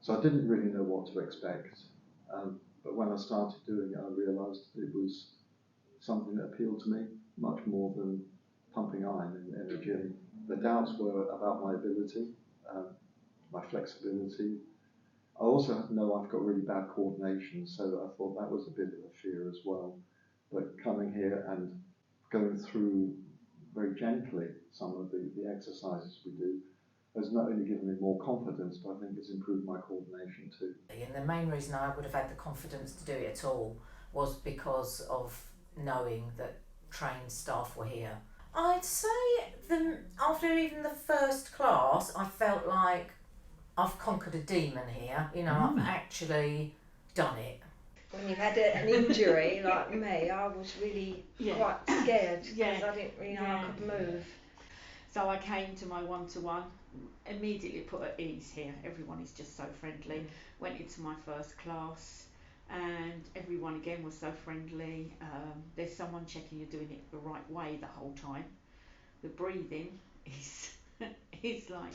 So I didn't really know what to expect. But when I started doing it, I realised it was something that appealed to me much more than pumping iron in a gym. The doubts were about my ability, my flexibility. I also know I've got really bad coordination, so I thought that was a bit of a fear as well. But coming here and going through very gently some of the exercises we do has not only given me more confidence, but I think it's improved my coordination too. And the main reason I would have had the confidence to do it at all was because of knowing that trained staff were here. I'd say after even the first class, I felt like I've conquered a demon here. I've actually done it. When you've had an injury like me, I was really quite scared because I didn't really know I could move. So I came to my one-to-one, immediately put at ease here. Everyone is just so friendly. Went into my first class and everyone again was so friendly. There's someone checking you're doing it the right way the whole time. The breathing is like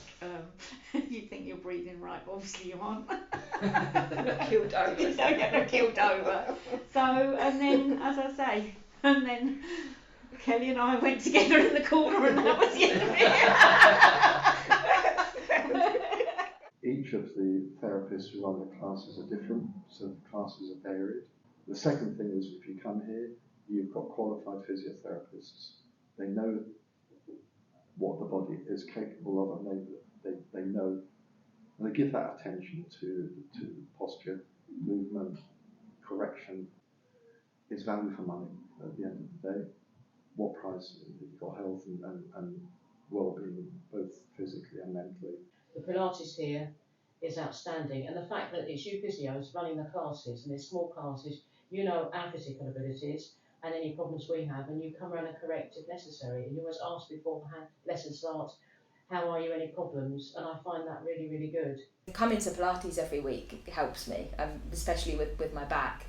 you think you're breathing right, but obviously you aren't. Not killed over. You don't get not killed over. So, and then, as I say, and then Kelly and I went together in the corner and that was the end of it. Each of the therapists who run the classes are different, so the classes are varied. The second thing is if you come here, you've got qualified physiotherapists. They know what the body is capable of, and they know, and they give that attention to posture, movement, correction. It's value for money at the end of the day. What price for health and well-being, both physically and mentally. The Pilates here is outstanding, and the fact that it's you physios running the classes, and they're small classes, our physical abilities and any problems we have, and you come around and correct if necessary, and you always ask beforehand, lesson starts, how are you, any problems, and I find that really, really good. Coming to Pilates every week helps me, especially with my back.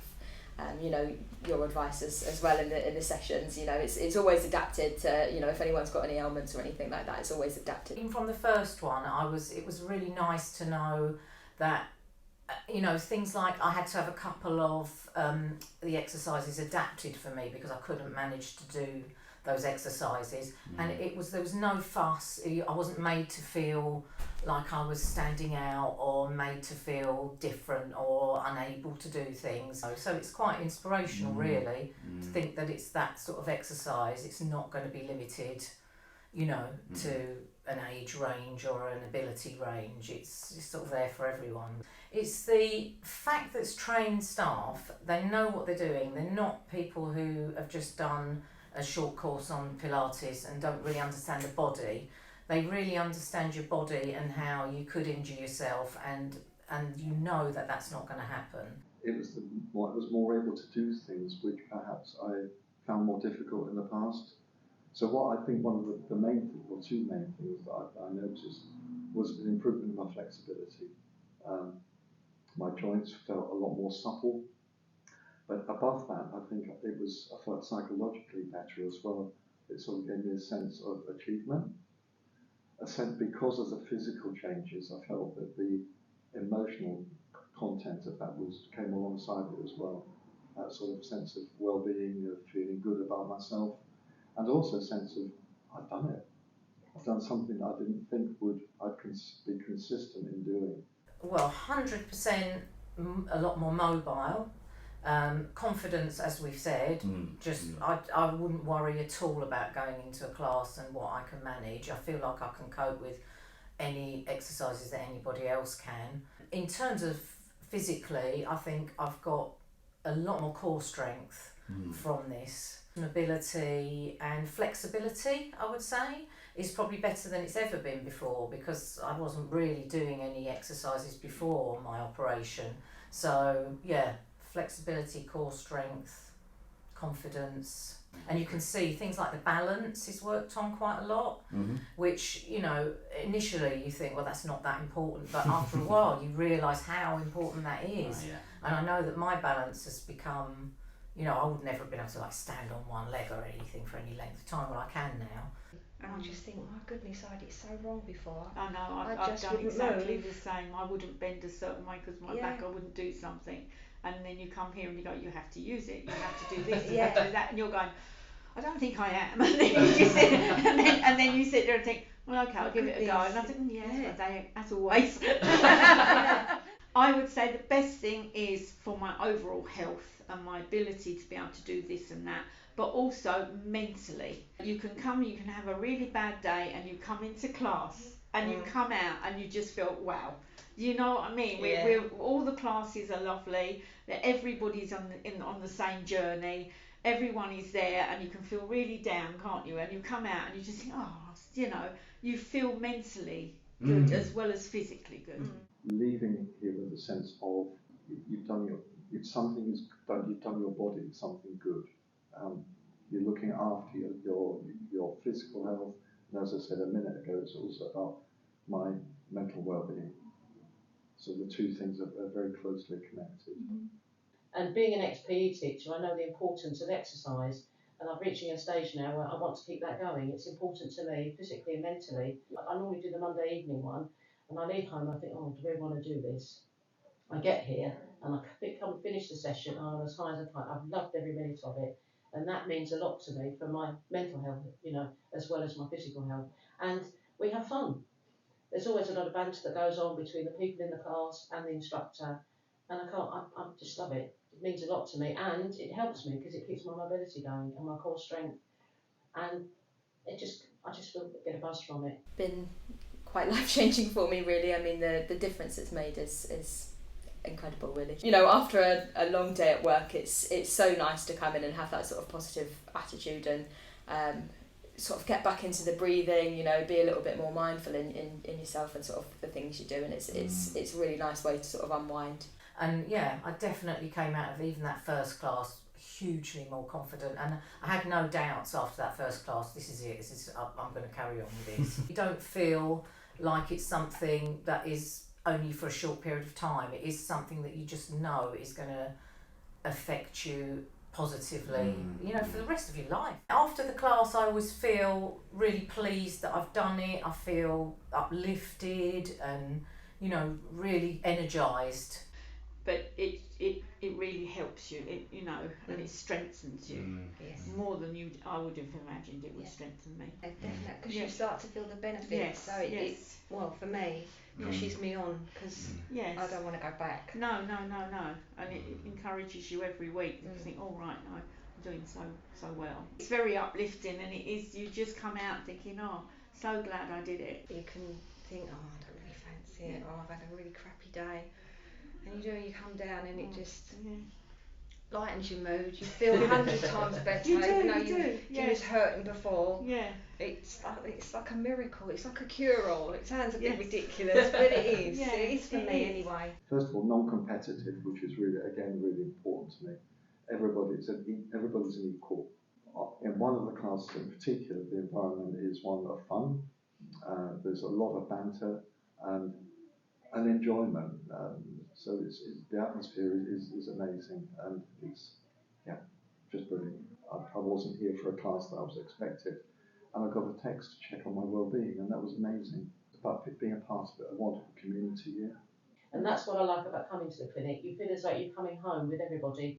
Your advice as well in the sessions, it's always adapted to, if anyone's got any ailments or anything like that, it's always adapted. Even from the first one, it was really nice to know that, things like I had to have a couple of the exercises adapted for me because I couldn't manage to do those exercises, and there was no fuss. I wasn't made to feel like I was standing out or made to feel different or unable to do things. So it's quite inspirational really to think that it's that sort of exercise. It's not going to be limited, to an age range or an ability range. It's sort of there for everyone. It's the fact that it's trained staff, they know what they're doing. They're not people who have just done a short course on Pilates and don't really understand the body. They really understand your body and how you could injure yourself, and that that's not going to happen. It was I was more able to do things which perhaps I found more difficult in the past. So what I think one of the main things, or two main things that I noticed was an improvement in my flexibility. My joints felt a lot more supple. But above that, I think I felt psychologically better as well. It sort of gave me a sense of achievement. Because of the physical changes, I felt that the emotional content of that came alongside it as well. That sort of sense of well-being, of feeling good about myself, and also a sense of I've done it. I've done something I didn't think I'd be consistent in doing. Well, 100% a lot more mobile. Confidence, as we've said, I wouldn't worry at all about going into a class and what I can manage. I feel like I can cope with any exercises that anybody else can. In terms of physically, I think I've got a lot more core strength from this. Mobility and flexibility, I would say, is probably better than it's ever been before, because I wasn't really doing any exercises before my operation. So yeah, flexibility, core strength, confidence, and you can see things like the balance is worked on quite a lot, which, initially you think, well, that's not that important, but after a while you realise how important that is. And I know that my balance has become, I would never have been able to stand on one leg or anything for any length of time, but I can now. And I just think, my goodness, I did so wrong before. I know, I I've just done wouldn't exactly move. the same. I wouldn't bend a certain way because my back, I wouldn't do something. And then you come here and you go, you have to use it, you have to do this, you have to do that, and you're going, I don't think I am. And then you just sit, and then you sit there and think, well, okay, I'll give it a go. And I think, as always. I would say the best thing is for my overall health and my ability to be able to do this and that, but also mentally. You can come, you can have a really bad day, and you come into class and you come out and you just feel, wow. You know what I mean? We're all the classes are lovely. That everybody's on the same journey. Everyone is there, and you can feel really down, can't you? And you come out and you just think, you feel mentally good as well as physically good. Leaving here with a sense of you've done you've done your body something good. You're looking after your physical health, and as I said a minute ago, it's also about my mental well-being. So the two things are very closely connected. And being an ex-PE teacher, I know the importance of exercise, and I'm reaching a stage now where I want to keep that going. It's important to me, physically and mentally. I normally do the Monday evening one, and I leave home and I think, do we really want to do this? I get here and I come finish the session, and I'm as high as I can. I've loved every minute of it, and that means a lot to me for my mental health, as well as my physical health. And we have fun. There's always a lot of banter that goes on between the people in the class and the instructor, and I just love it. It means a lot to me, and it helps me because it keeps my mobility going and my core strength, and I just get a buzz from it. Been quite life-changing for me, really. I mean, the difference it's made is incredible, really. After a long day at work, it's so nice to come in and have that sort of positive attitude and sort of get back into the breathing, be a little bit more mindful in yourself and sort of the things you do, and it's a really nice way to sort of unwind. And I definitely came out of even that first class hugely more confident, and I had no doubts after that first class, this is it, I'm going to carry on with this. You don't feel like it's something that is only for a short period of time. It is something that you just know is going to affect you positively, for the rest of your life. After the class, I always feel really pleased that I've done it. I feel uplifted and, really energised. But it really helps you, and it strengthens you more than I would have imagined it would strengthen me. Definitely, because you start to feel the benefits. So it for me, pushes me on because I don't want to go back. No, and it encourages you every week. You think, all right, I'm doing so well. It's very uplifting, and it is. You just come out thinking, so glad I did it. You can think, I don't really fancy it. I've had a really crappy day. And you come down and it just lightens your mood. You feel 100 times better, even though you was hurting before. Yeah. It's like a miracle. It's like a cure-all. It sounds a bit ridiculous, but it is. It is for me anyway. First of all, non-competitive, which is really important to me. Everybody's an equal. In one of the classes in particular, the environment is one of fun. There's a lot of banter and enjoyment. So the atmosphere is amazing, and it's just brilliant. I wasn't here for a class that I was expected, and I got a text to check on my well-being, and that was amazing. It's about being a part of a wonderful community here. And that's what I like about coming to the clinic. You feel as though you're coming home with everybody.